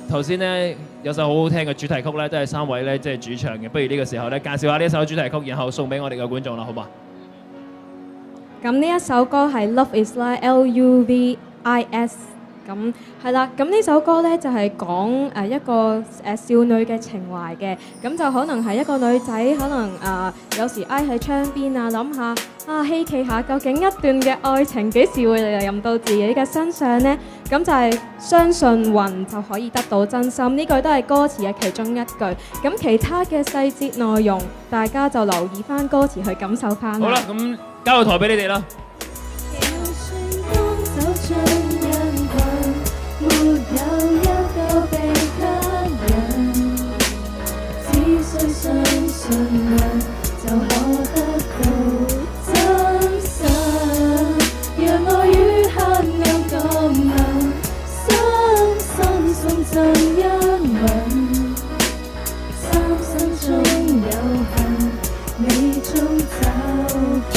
頭先咧有首好好聽嘅主題曲咧，都係3位咧即係主唱嘅。不如呢個時候咧介紹下呢一首主題曲，然後送俾我哋嘅觀眾啦，好嘛？咁呢一首歌係 Love Is 啦，LUVIS。咁係啦，咁呢首歌咧就係講一個少女嘅情懷嘅，咁就可能係一個女仔，可能有時挨喺窗邊啊，諗下希冀下究竟一段嘅愛情幾時會嚟臨到自己嘅身上呢？咁就係相信運就可以得到真心，呢句都係歌詞嘅其中一句。咁其他嘅細節內容，大家就留意翻歌詞去感受翻。好啦，咁交個台俾你哋啦。沒有一個被吸引，只需相信運就可得到真實。讓愛與黑暗共鳴，深深送贈一吻，三生中有幸，你終找緊。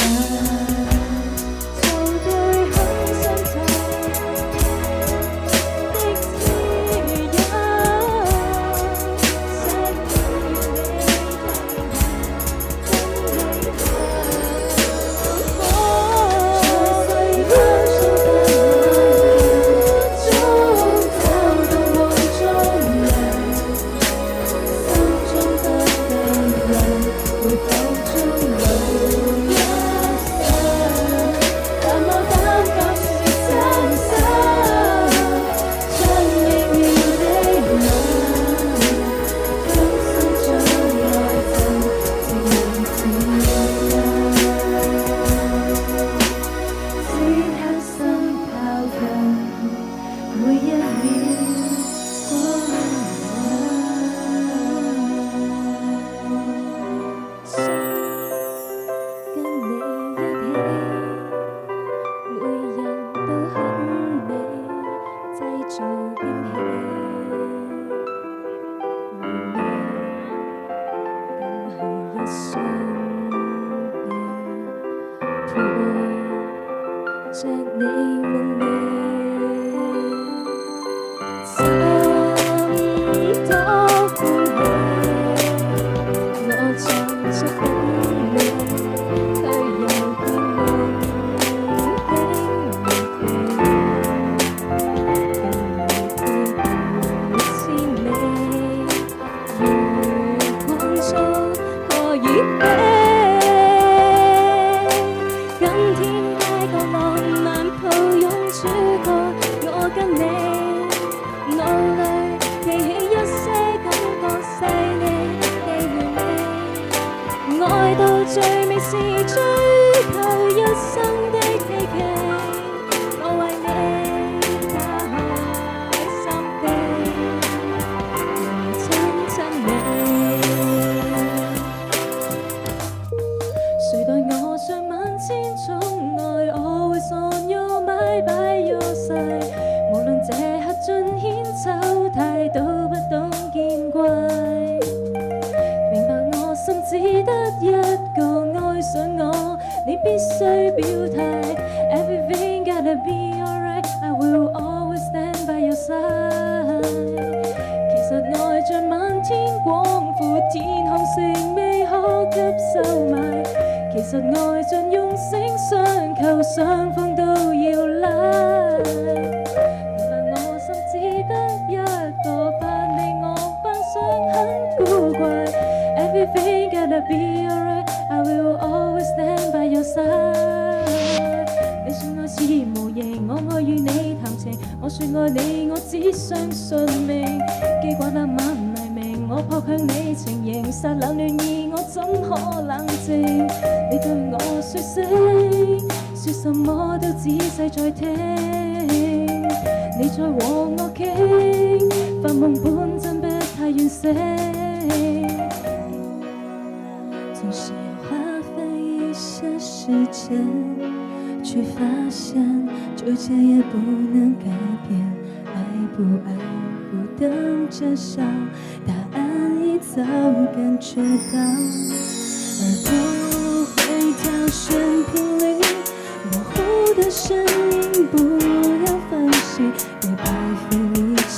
不要放弃，别白费力气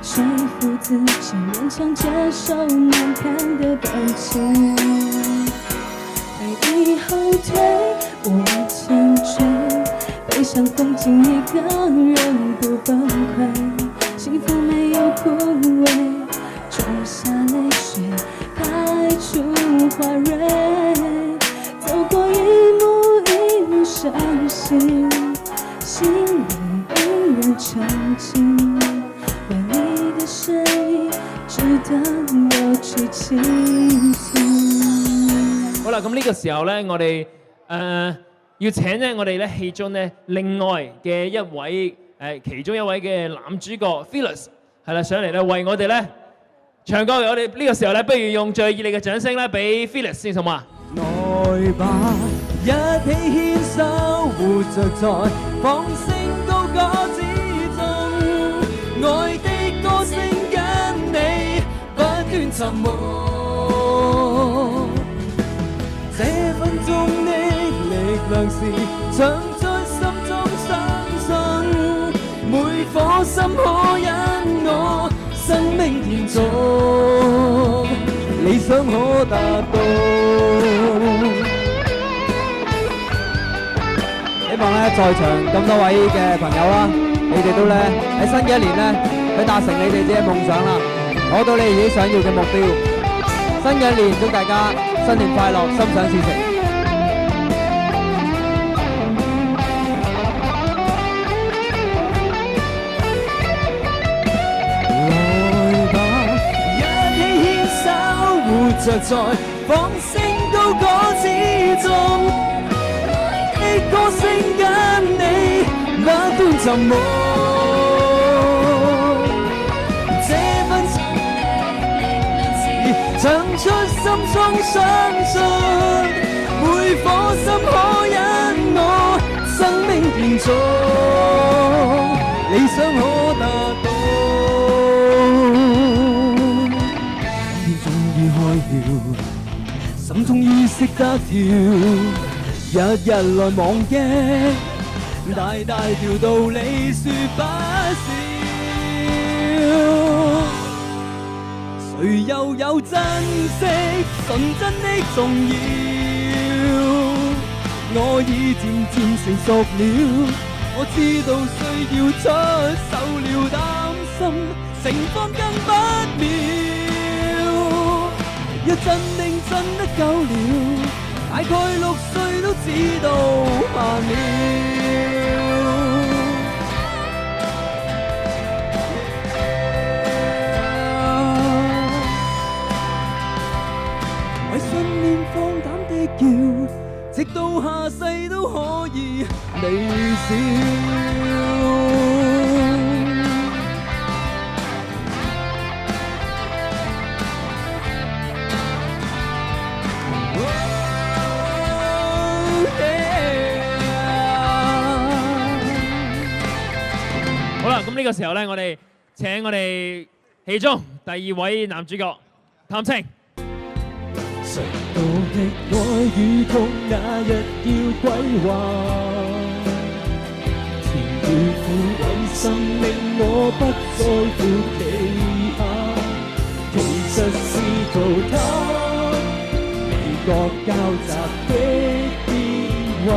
说服受难看的表情，回忆后退，我前追，背上风景一个人不崩溃，幸福没有枯萎，种下泪水，开出花蕊，走过一幕一幕伤心，心里依然沉静，为你的聲音值得我去傾聽。好啦，咁呢個時候咧，我哋要請咧我哋咧戲中咧另外嘅一位其中一位嘅男主角 Phyllis 係啦上嚟咧為我哋咧唱歌嘅。我哋呢個時候咧，不如用最熱烈嘅掌聲咧，俾 Phyllis 先好嘛？來吧，一起牽手，活着在放聲高歌之中，愛的歌聲跟你不斷尋夢。這分鐘的力量是唱出心中相信，每顆心可因我生命延續，理想可達到。希望咧，在場咁多位嘅朋友啦，你哋都咧喺新嘅一年咧，去達成你哋自己嘅夢想啦，攞到你哋自己想要嘅目標。新嘅一年，祝大家新年快樂，心想事成。來吧，一起牽手，活着在放聲高歌之中。歌聲跟你不斷尋夢，這份唱出心中相信，每顆心可因我生命延續，理想可達到。天終於開了，心終於識得跳。日日來忘記，大大條道理說不少，誰又有珍惜純真的重要？我已漸漸成熟了，我知道需要出手了，擔心情況更不妙，一真定真得夠了。大概6歲都知道慢了，為信念放膽的叫，直到下世都可以微笑。好啦，咁呢個時候咧，我哋請我哋戲中第2位男主角譚晴。誰道的愛與痛那日要歸還，甜與苦為生命我不在乎其下，其實是淘汰，味覺交集的變化，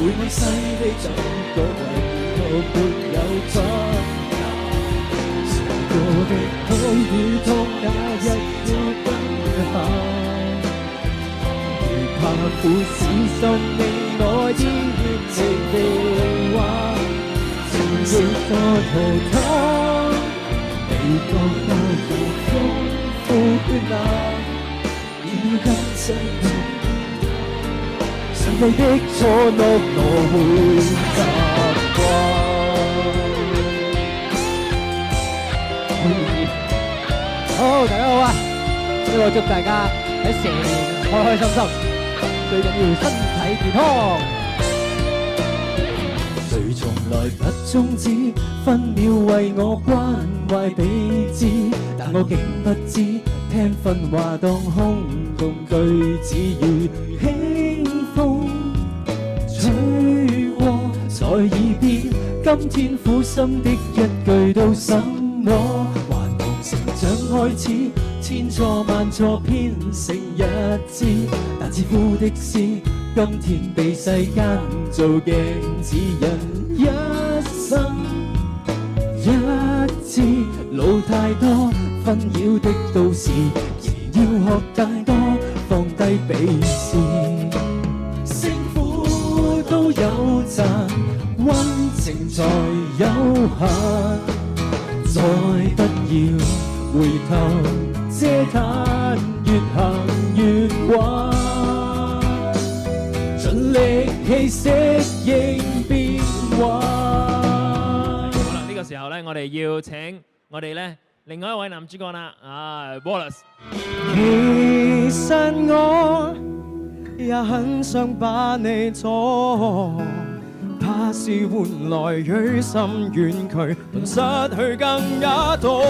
每每細的感覺為何沒有分解，誰道的愛與痛那日要分下。怕苦使生命我依然情地話，情亦在淘汰，未覺交集中苦血難，要跟上上帝的錯落我會習慣。好，大家好啊！呢個祝大家喺蛇年開開心心。最緊要身體健康。誰從來不終止，分秒為我關懷備至，但我竟不知，聽訓話當空洞句子如輕風吹過在耳邊，今天苦心的一句到什麼？還從成長開始。千錯萬錯編成一支，但似乎的詩，今天被世間做鏡子人一生一支，路太多紛擾的都市，仍要學更多，放低鄙視，勝負都有賺，溫情才有限，再不要回頭，嗟嘆越行越彎，盡力氣適應變幻。好啦，呢個時候咧，我哋要請我哋咧另外一位男主角啦，Wallace。其實我也很想把你錯，怕是換來與心遠距，能失去更加多。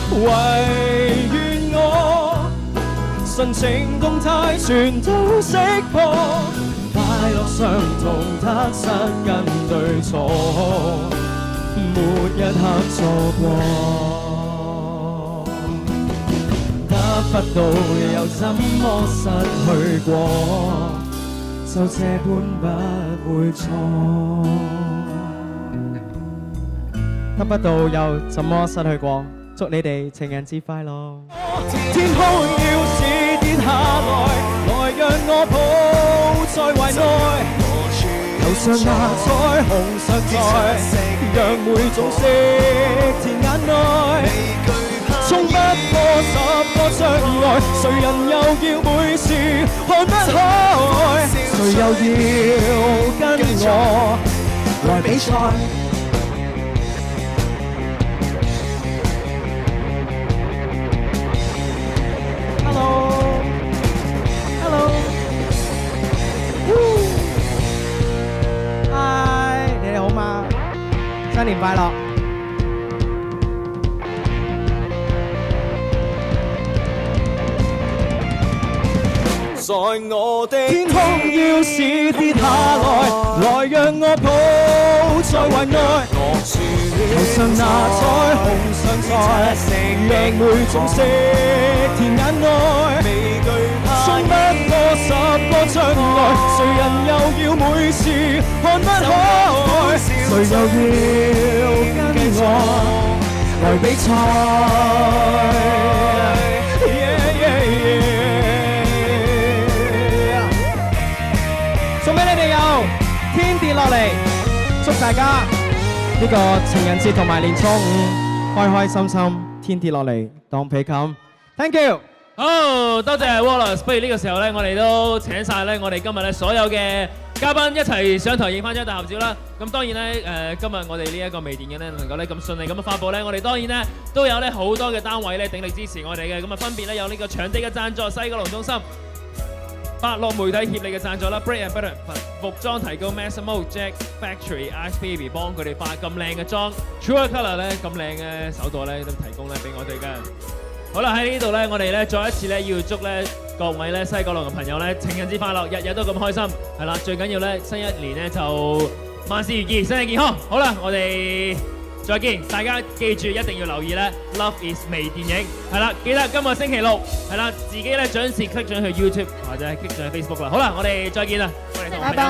唯願我純情動態全都識破，快樂傷痛得失跟對錯，沒一刻錯過。得不到又怎麼失去過？就這般不會錯。得不到又怎麼失去過？祝你哋情人節快樂！天空要是跌下來，來讓我抱在懷內，頭上那彩虹實在，讓每種色填眼內。衝不過10個障礙，誰人又要每時看不開？誰又要跟我來比賽？Hello， Hi， 你哋好嗎？新年快樂！在我的天空要是跌下來，來讓我抱在懷內，頭上那彩虹常在，讓每種色填眼內，衝不過10個障礙，誰人又要每時看不開？誰又要跟我來比賽？送俾你哋有天跌落嚟，祝大家呢個情人節同埋年初五開開心心，天跌落嚟當被冚。Thank you。好，多謝 Wallace。不如呢個時候咧，我哋都請晒咧，我哋今日咧所有嘅嘉賓一齊上台影翻張大合照啦。咁當然咧，今日我哋呢一個微電影咧能夠咧咁順利咁樣發布咧，我哋當然咧都有咧好多嘅單位咧鼎力支持我哋嘅。咁啊分別咧有呢個場地嘅贊助，西九龍中心。百樂媒體協力嘅贊助啦 ，Bread and Butter 服裝提供 Massimo Jack Factory Ice Baby 幫佢哋化咁靚嘅妝 ，True Color 咧咁靚嘅手袋咧都提供咧俾我哋嘅。好啦，喺呢度咧，我哋咧再一次咧要祝咧各位咧西九龍嘅朋友咧情人節快樂，日日都咁開心。係啦，最緊要咧新一年咧就萬事如意，身體健康。好啦，我哋再見，大家記住一定要留意咧 Love is 微電影，係啦，記得今個星期六係啦，自己咧準時 click 上去 YouTube 或者係 click 上去 Facebook 啦。好啦，我哋再見啦，我哋同朋友，拜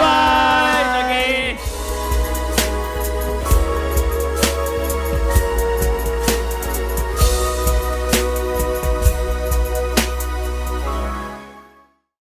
拜，再見。